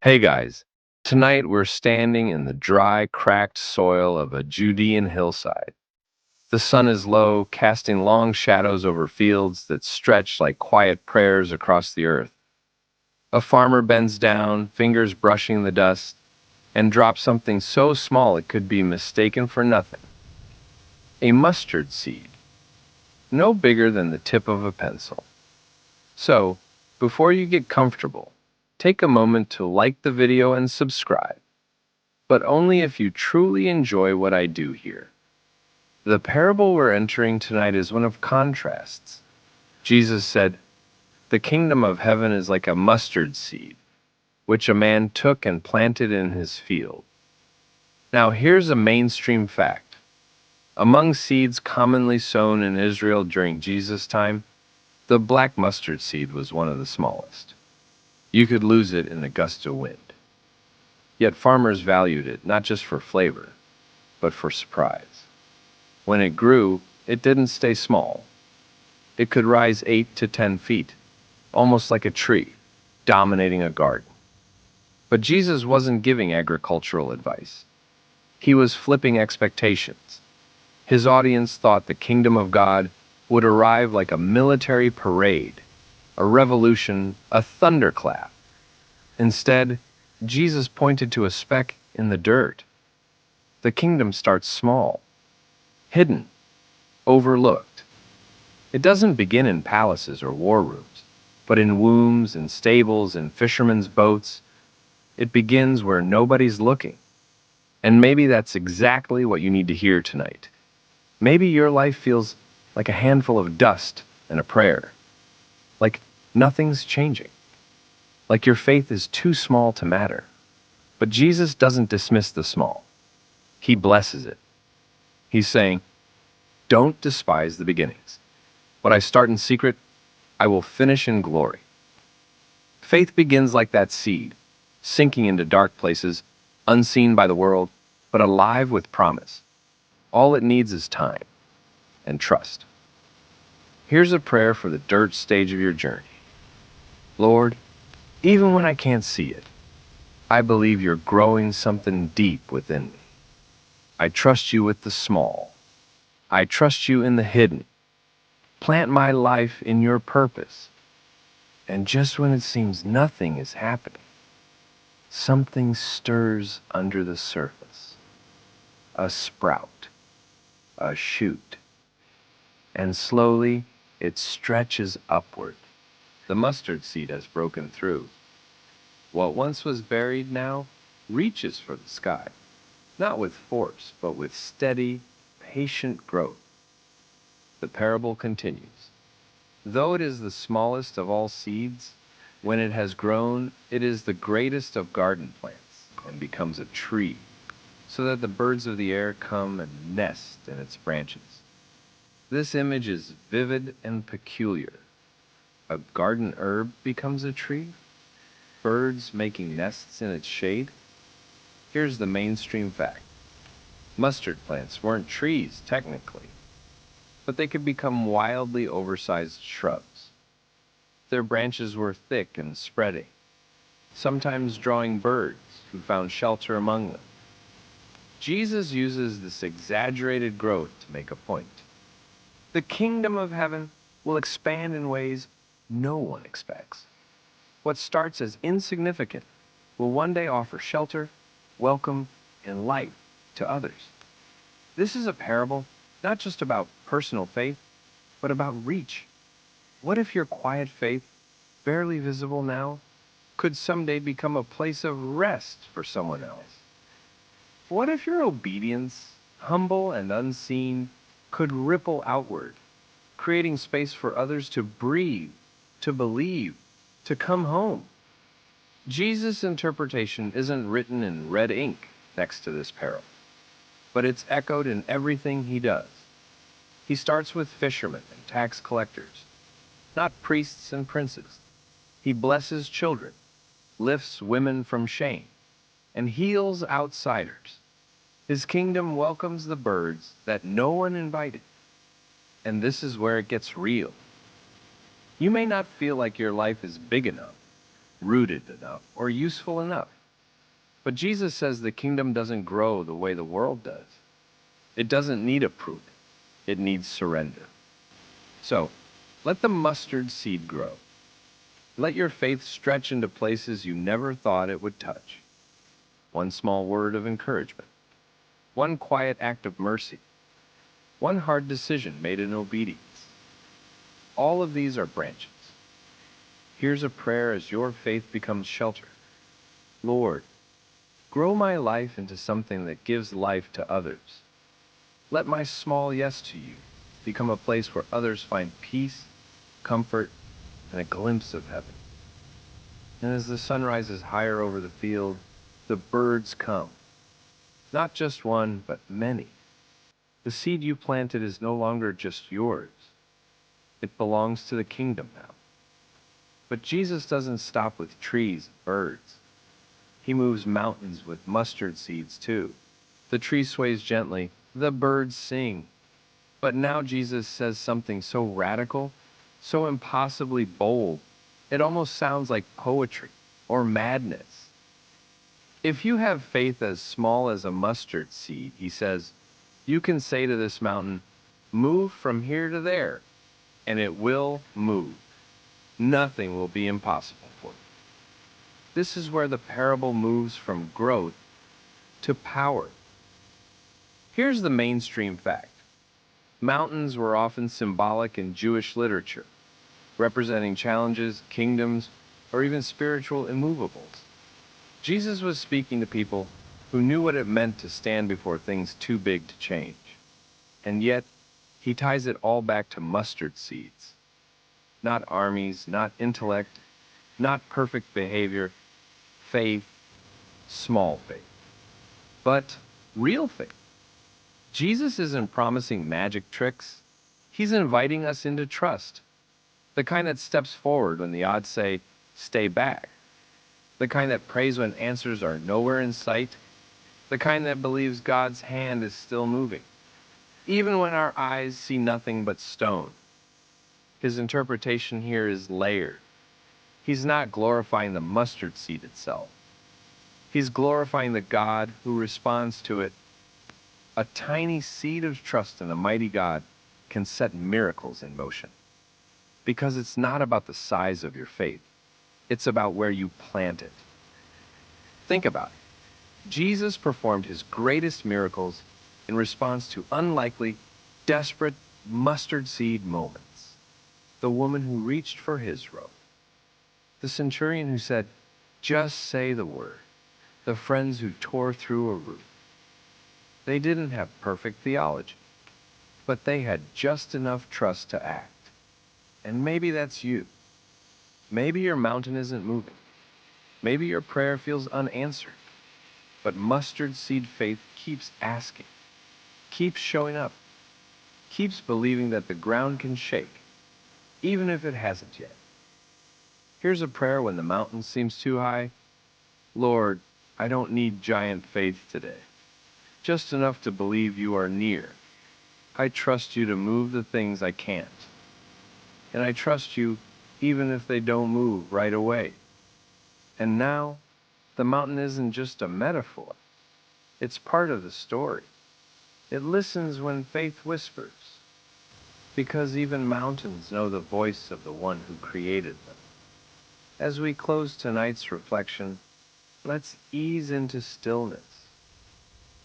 Hey guys, tonight we're standing in the dry, cracked soil of a Judean hillside. The sun is low, casting long shadows over fields that stretch like quiet prayers across the earth. A farmer bends down, fingers brushing the dust, and drops something so small it could be mistaken for nothing. A mustard seed, no bigger than the tip of a pencil. So, before you get comfortable, take a moment to like the video and subscribe, but only if you truly enjoy what I do here. The parable we're entering tonight is one of contrasts. Jesus said, "The kingdom of heaven is like a mustard seed, which a man took and planted in his field." Now, here's a mainstream fact. Among seeds commonly sown in Israel during Jesus' time, the black mustard seed was one of the smallest. You could lose it in a gust of wind. Yet farmers valued it not just for flavor, but for surprise. When it grew, it didn't stay small. It could rise 8 to 10 feet, almost like a tree, dominating a garden. But Jesus wasn't giving agricultural advice. He was flipping expectations. His audience thought the kingdom of God would arrive like a military parade, a revolution, a thunderclap. Instead, Jesus pointed to a speck in the dirt. The kingdom starts small, hidden, overlooked. It doesn't begin in palaces or war rooms, but in wombs and stables and fishermen's boats. It begins where nobody's looking. And maybe that's exactly what you need to hear tonight. Maybe your life feels like a handful of dust and a prayer, like nothing's changing, like your faith is too small to matter. But Jesus doesn't dismiss the small, he blesses it. He's saying, don't despise the beginnings. What I start in secret, I will finish in glory. Faith begins like that seed, sinking into dark places, unseen by the world, but alive with promise. All it needs is time and trust. Here's a prayer for the dirt stage of your journey. Lord, even when I can't see it, I believe you're growing something deep within me. I trust you with the small. I trust you in the hidden. Plant my life in your purpose. And just when it seems nothing is happening, something stirs under the surface. A sprout, a shoot, and slowly it stretches upward. The mustard seed has broken through. What once was buried now reaches for the sky, not with force, but with steady, patient growth. The parable continues. Though it is the smallest of all seeds, when it has grown, it is the greatest of garden plants and becomes a tree, so that the birds of the air come and nest in its branches. This image is vivid and peculiar. A garden herb becomes a tree, birds making nests in its shade. Here's the mainstream fact. Mustard plants weren't trees, technically, but they could become wildly oversized shrubs. Their branches were thick and spreading, sometimes drawing birds who found shelter among them. Jesus uses this exaggerated growth to make a point. The kingdom of heaven will expand in ways no one expects. What starts as insignificant will one day offer shelter, welcome, and light to others. This is a parable not just about personal faith, but about reach. What if your quiet faith, barely visible now, could someday become a place of rest for someone else? What if your obedience, humble and unseen, could ripple outward, creating space for others to breathe, to believe, to come home? Jesus' interpretation isn't written in red ink next to this parable, but it's echoed in everything he does. He starts with fishermen and tax collectors, not priests and princes. He blesses children, lifts women from shame, and heals outsiders. His kingdom welcomes the birds that no one invited. And this is where it gets real. You may not feel like your life is big enough, rooted enough, or useful enough. But Jesus says the kingdom doesn't grow the way the world does. It doesn't need approval. It needs surrender. So, let the mustard seed grow. Let your faith stretch into places you never thought it would touch. One small word of encouragement, one quiet act of mercy, one hard decision made in obedience. All of these are branches. Here's a prayer as your faith becomes shelter. Lord, grow my life into something that gives life to others. Let my small yes to you become a place where others find peace, comfort, and a glimpse of heaven. And as the sun rises higher over the field, the birds come. Not just one, but many. The seed you planted is no longer just yours. It belongs to the kingdom now. But Jesus doesn't stop with trees and birds. He moves mountains with mustard seeds too. The tree sways gently, the birds sing. But now Jesus says something so radical, so impossibly bold, it almost sounds like poetry or madness. If you have faith as small as a mustard seed, he says, you can say to this mountain, move from here to there, and it will move. Nothing will be impossible for you. This is where the parable moves from growth to power. Here's the mainstream fact. Mountains were often symbolic in Jewish literature, representing challenges, kingdoms, or even spiritual immovables. Jesus was speaking to people who knew what it meant to stand before things too big to change. And yet, he ties it all back to mustard seeds. Not armies, not intellect, not perfect behavior, faith, small faith. But real faith. Jesus isn't promising magic tricks. He's inviting us into trust. The kind that steps forward when the odds say, stay back. The kind that prays when answers are nowhere in sight. The kind that believes God's hand is still moving, even when our eyes see nothing but stone. His interpretation here is layered. He's not glorifying the mustard seed itself. He's glorifying the God who responds to it. A tiny seed of trust in a mighty God can set miracles in motion. Because it's not about the size of your faith. It's about where you plant it. Think about it. Jesus performed his greatest miracles in response to unlikely, desperate mustard seed moments. The woman who reached for his robe. The centurion who said, just say the word. The friends who tore through a roof. They didn't have perfect theology, but they had just enough trust to act. And maybe that's you. Maybe your mountain isn't moving. Maybe your prayer feels unanswered. But mustard seed faith keeps asking, keeps showing up, keeps believing that the ground can shake, even if it hasn't yet. Here's a prayer when the mountain seems too high. Lord, I don't need giant faith today, just enough to believe you are near. I trust you to move the things I can't. And I trust you even if they don't move right away. And now, the mountain isn't just a metaphor. It's part of the story. It listens when faith whispers. Because even mountains know the voice of the one who created them. As we close tonight's reflection, let's ease into stillness,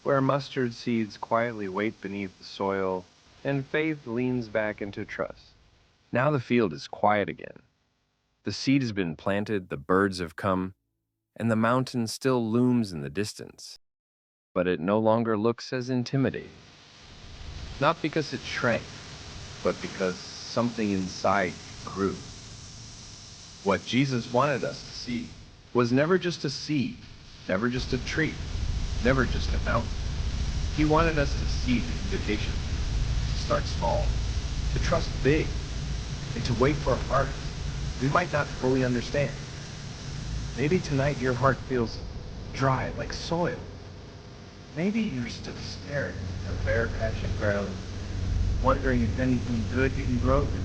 where mustard seeds quietly wait beneath the soil and faith leans back into trust. Now the field is quiet again. The seed has been planted, the birds have come, and the mountain still looms in the distance. But it no longer looks as intimidating. Not because it shrank, but because something inside grew. What Jesus wanted us to see was never just a seed, never just a tree, never just a mountain. He wanted us to see the invitation, to start small, to trust big, and to wait for a harvest we might not fully understand. Maybe tonight your heart feels dry like soil. Maybe you're still staring at a bare patch of ground, wondering if anything good can grow there.